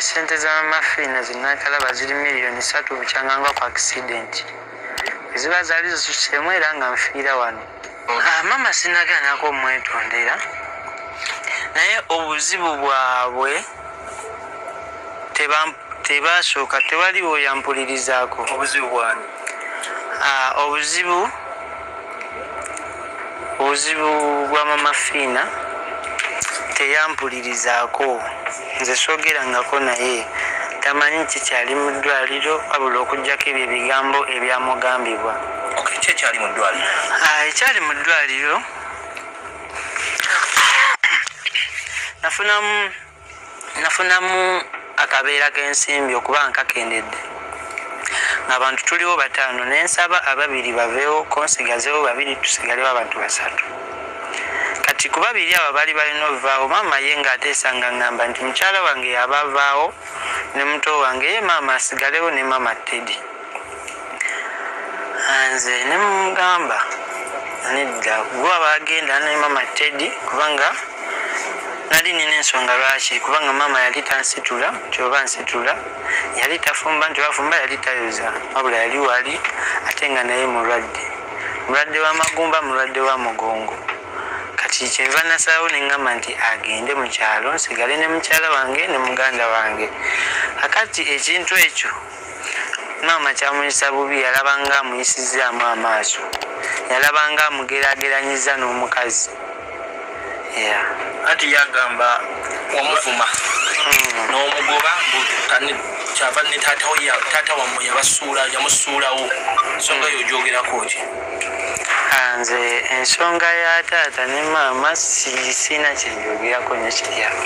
sente z'amafina zinnakalaba ziri miliyoni 3 bukyanganga ku accident eziba zaali zisuseemu era nga nfiira wano. Mama sinagaanako omwetondera naye obuzibu bwabwe tebasooka tewaliwo yampulirizaako. Obuzibu bwani? Obuzibu bwa mama Fiina teyampulirizaako, nze soogerangako naye tamanyi kikyali mu ddwaliro wabula okugjako ebyo ebigambo ebyamugambibwa. Ekyali mu ddwaliro? Ekyali mu ddwaliro nafunamu akabeera k'ensimbi okuba nkakendedde ng'abantu tuliwo 5 nensaba 2 baveewo konsigazeewo 2 tusigalewo abantu 3. Kati ku 2 abo bali balina ovaawo maama ye ng'ateesa nga ngamba nti mukyala wange yabavaawo ne muto wange ye maama asigalewo ne maama Teddy. Nze ne mugamba nedda gwe abagenda ne maama Teddy kubanga nali nina ensonga lwaki kubanga maama yali tansitula kyoba nsitula yali tafumba nti wafumba yali tayoza wabula yali wali ate nga naye mulwadde w'amagumba mulwadde wa mugongo. Kati kyeva nasalawo ne ngamba nti agende mu kyalo nsigale ne mukyala wange ne muganda wange. Kakati ekintu ekyo maama kyamuyisa bubi, yalabanga amuyisizaamu amaaso, yalabanga amugeraageranyiza n'omukazi. Ati yagamba wamuvuma n'omugoba kyava ne taata wammwe yamusuulawo. Ensonga yo ogyogerako ki? Nze ensonga ya taata ne maama siina kyenjogerako nekiryawo.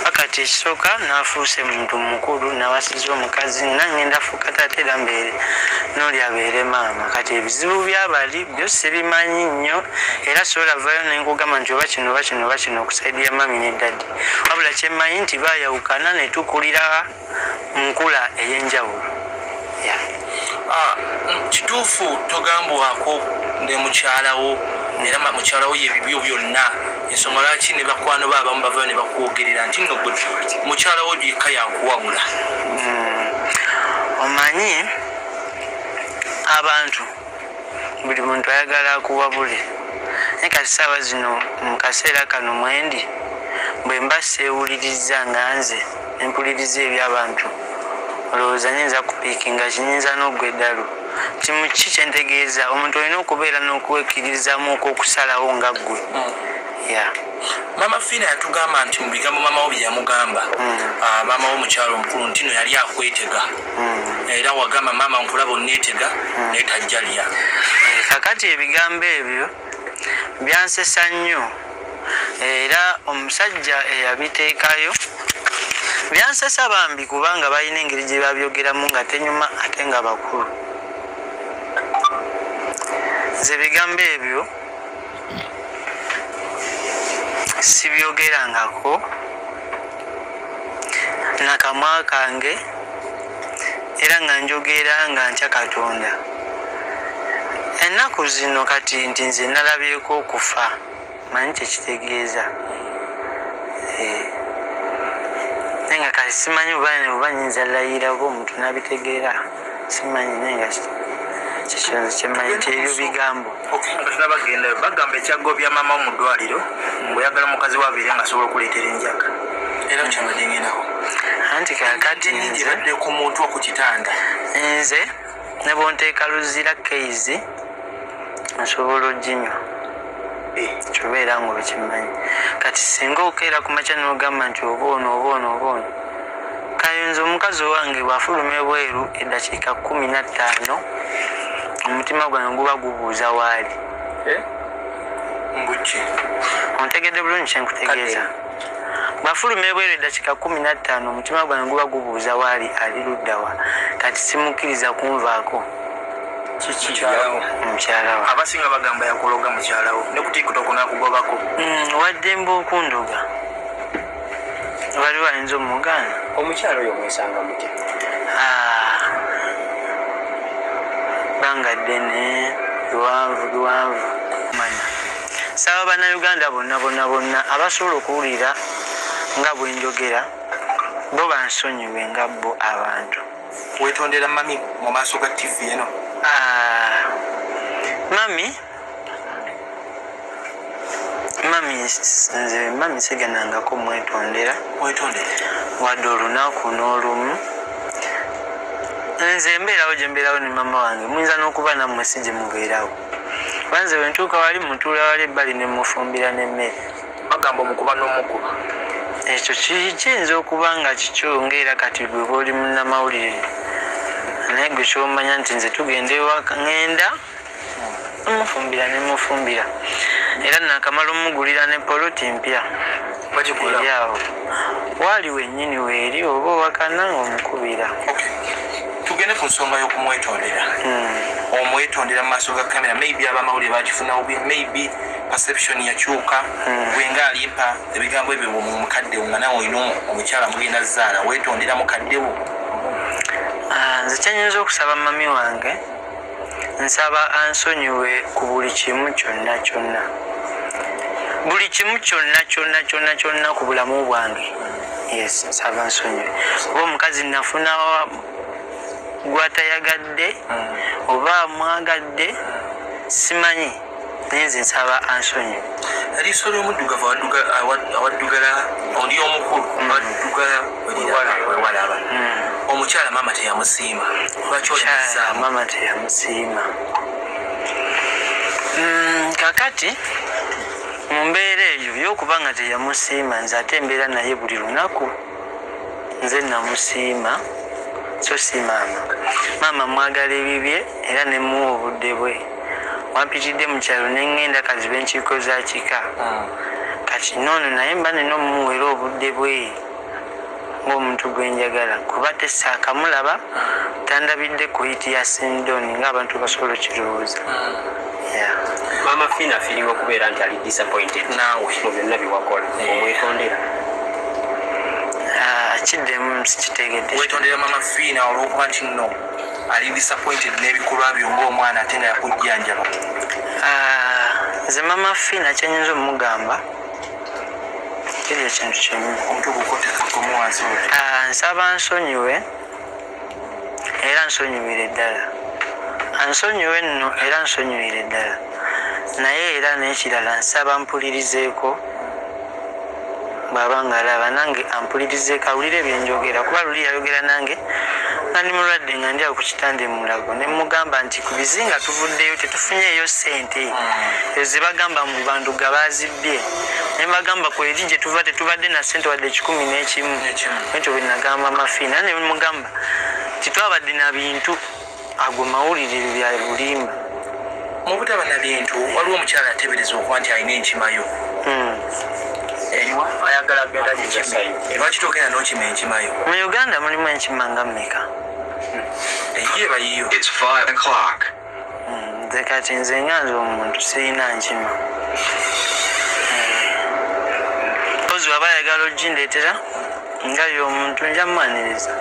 Wakati ekisooka nafuuse muntu mukulu nawasiza omukazi nangenda fuuka taata era mbeere n'oli abeere maama. Kati ebizibu byabali byo sibimanyi nnyo era soolavayo nenkugamba nti oba kino oba kino oba kino okusaidia mami ne dadi, wabula kyemmanyi nti baayawukana ne tukulira nkula ey'enjawulo. Kituufu togambwako ne mukyalawo era mukyalawo yebibyo byonna, ensonga lwaki ne bakwano be abamu bavayo ne bakwogerera nti nno gwe mukyalawo gyekka yakuwabula? Omanyi abantu buli muntu ayagala akuwabule, naye kati ssaawa zino mu kaseera kano mwendi bwe mba seewuliriza nga nze empuliriza eby'abantu olowooza nyinza kupiikinga kinyinza n'ogwa eddalu. Kimu ki kyentegeeza omuntu olina okubeera n'okwekkiririzaamu okusalawo nga ggwe. Mama Fiina yatugamba nti mu bigambo maama wo bye yamugamba, maama wo mukyalo omukulu nti no yali akwetega era wagamba maama nkulaba onneetega naye tajja lya. Kakati ebigambo ebyo byansesa nnyo era omusajja eyabiteekayo byansesa bambi kubanga balina engeri gye babyogeramu nga tenyuma ate nga bakulu. Nze ebigambo ebyo sibyogerangako nakamwa kange era nga njogera nga ntya Katonda. Ennaku zino kati nti nze nalabyeko okufa manyi kyekitegeeza. Naye nga kati simanyi oba nyinza layirako omuntu nabitegeera simanyi, naye nga kikyonzi kyemmanyi nti ebyo bigambo. Bagenda bagamba ekyagobya maama wo mu ddwaliro ng'oyagala mukazi wabeere nga asobola okuleetera enjaga era kyabadde ngendawo. Anti kakati nze badde ku muntu okukitanda nze ne bonteeka luzira keizi nsobola oginywa kyobeera nga okimanyi. Kati singa okeera ku makya n'ogamba nti oba ono kayinza omukazi owange bw'afuluma ebweru eddakiika 15 omutima gwange guba gubuuza waali. Mbuki ontegedde bulungi kyenkutegeeza? Bw'afuluma ebweru eddakiika 15 omutima gwange guba gubuuza waali ali luddawa. Kati simukkiriza kunvaako. Mukyala we abasinga bagamba yakuloga mukyalawo ne ku TikTok nakugobako. Wadde mba okundoga waliwo ayinza omugaana. Omukyala oyo mwesanga mutya? Banga ddene luwanvu manya saba bannayuganda bonna abasobola okuwulira nga bwe njogera bo bansonyiwe nga bo abantu. Wetondera mami mu maaso ga TV eno? Mami siganangako mwetondera. Wetondera? Wadde olunaku n'olumu. Nze mbeerawo gye mbeerawo ne mama wange muyinza n'okuba nammwe si gye mubeerawo. Banze bwe ntuuka wali mutuula wali ebbali ne mufumbira n'emmere. Bagamba omukuba n'omukuba. Ekyo kiyinza okuba nga kikyo ng'era kati gwe bw'oli munnamawulire. Naye gwe ky'omanya nti nze tugenda ewaka ŋŋenda mufumbira ne mufumbira. Era nakamala omugulira ne poloti mpya. Eryawo. Waali wennyini weeri oba owakana ng'omukubira. Tugende ku nsonga y'okumwetondera. Omwetondera mu maaso ga kamera maybe abamawulire bakifuna obubi, maybe perception yakyuka. Gwenga alimpa ebigambo ebyo mu mukadde wo nga nawe olina omukyala mugenda zaala weetondera mukadde wo. Nze kyenyinza okusaba mami wange nsaba ansonyiwe ku buli kimu kyonna kyonna. Buli kimu kyonna ku bulamu bwange. Yes, nsaba ansonyiwe. Oba omukazi nafuna gwatayagadde oba mwagadde simanyi naye nze nsaba ansonyiwe. Eriiso ly'omuddugavu awaddugala oli omukulu awaddugala wewalaba. Omukyala mama teyamusiima. Mama teyamusiima. Kakati mu mbeera eyo y'okuba nga teyamusiima nze ate embeera naye buli lunaku nze namusiima so si maama. Maama mwagala ebibye era ne muwa obudde bwe. Wampitidde mu kyalo ne ŋŋenda kazibe enkiiko za kika. Kati noono naye mba nina omumuwera obudde bwe ng'omuntu gwe njagala kuba tesaakamulaba tandabidde ku hiti ya Sindoni ng'abantu basobola okirowooza. Mama Fina feeling okubeera nti ali disappointed naawe mu byonna byewakola omwetondera. Kiddemu sikitegedde. Wetondera mama Fina olw'okuba nti nno ali disappointed n'ebikolwa byo ng'omwana ate nga yakujjanjaba. Nze mama Fina kyenyinza omugamba kiri ekintu kimu. Omutwe gukotekako wansi olwo. Nsaba nsonyiwe era nsonyiwire ddala. Ansonyiwe nno era nsonyiwire ddala. Naye era n'ekirala nsaba mpulirizeeko bw'aba ng'alaba nange ampulirizeeko awulire byenjogera kuba luli yayogera nange nga ndi mulwadde nga ndi awo ku kitanda emulago ne mugamba nti ku bizinga tuvuddeyo tetufunyeeyo ssente ezo bagamba mu banduga baazibbye ne mbagamba kweri gye tuva tetubadde na ssente wadde 11 ekyo bwe nagamba Mafiina ne mugamba titwabadde na bintu ago mawulire bya bulimba. Mu butaba na bintu waliwo omukyala ateebereza okuba nti alina enkimayo. Eriwa ayagala genda gyekime. Lwaki togenda n'okima enkimayo? Mu Uganda mulimu enkima nga mmeka? Eyiye bayiyo. It's 5 o'clock. Nze kati nze nga nze omuntu sirina nkima. Ozi waba ayagala ogindeetera nga y'omuntu nja mwaniriza.